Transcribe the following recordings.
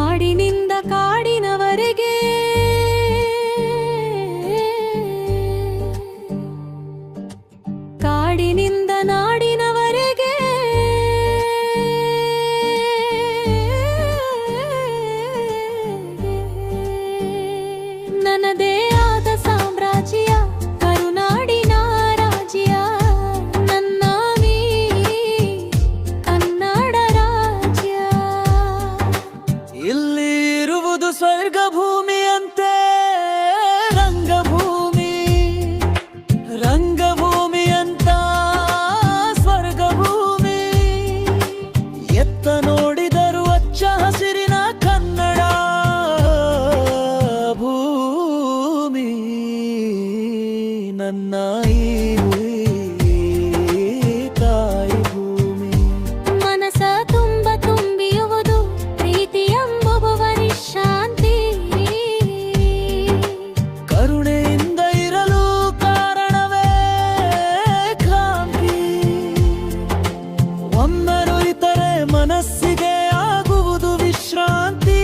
ನಾಡಿನಿಂದ ಕಾಡಿನವರೆಗೆ ಕಾಡಿನಿಂದ ನಾಡಿನವರೆಗೆ ನನ್ನದೇ ಆದ ಸಾಮ್ರಾಜ್ಯ ಕರುನಾಡಿನ ರಾಜ್ಯ ನನ್ನ ಕನ್ನಡ ರಾಜ್ಯ ಇಲ್ಲಿ ಇರುವುದು ಸ್ವರ್ಗ ಭೂಮಿಯಂತೆ ರಂಗಭೂಮಿ ರಂಗಭೂಮಿಯಂತ ಸ್ವರ್ಗ ಭೂಮಿ ಎತ್ತ ನೋಡಿದರು ಹಚ್ಚ ಹಸಿರಿನ ಕನ್ನಡ ಭೂಮಿ ನನ್ನ ಈ ತಾಯಿ ಭೂಮಿ ಮನಸ ತುಂಬ ತುಂಬಿಯುವುದು ಪ್ರೀತಿ ಎಂಬುವ ವಿಶ್ರಾಂತಿ ಕರುಣೆಯಿಂದ ಇರಲು ಕಾರಣವೇ ಕ್ರಾಂತಿ ಒಮ್ಮೆನುರಿತರೆ ಮನಸ್ಸಿಗೆ ಆಗುವುದು ವಿಶ್ರಾಂತಿ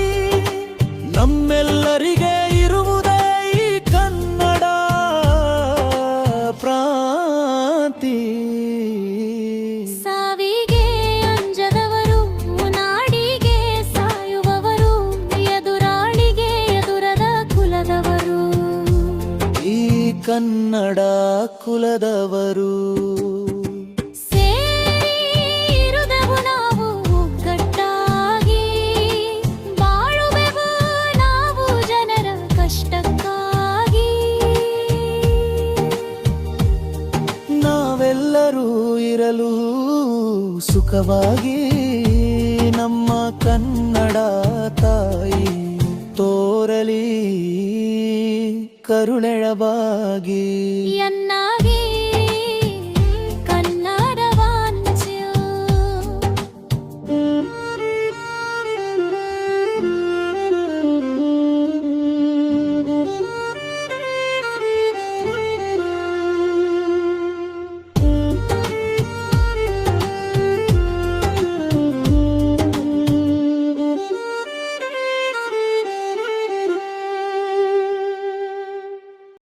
ನಮ್ಮೆಲ್ಲರಿಗೆ ಇರುವುದೇ ಈ ಕನ್ನಡ ಪ್ರಾಂತಿ ಸಾವಿಗೆ ಅಂಜದವರು ನಾಡಿಗೆ ಸಾಯುವವರು ಎದುರಾಳಿಗೆ ಎದುರದ ಕುಲದವರು ಈ ಕನ್ನಡ ಕುಲದವರು ಸೇರಿರುದೆವು ನಾವು ಒಗ್ಗಟ್ಟಾಗಿ ಬಾಳುವೆವು ನಾವು ಜನರ ಕಷ್ಟಕ್ಕಾಗಿ ನಾವೆಲ್ಲರೂ ಇರಲು ಸುಖವಾಗಿ ನಮ್ಮ ಕನ್ನಡ ತಾಯಿ ತೋರಲಿ ಕರುಳೆಳವಾಗಿ ಎನ್ನ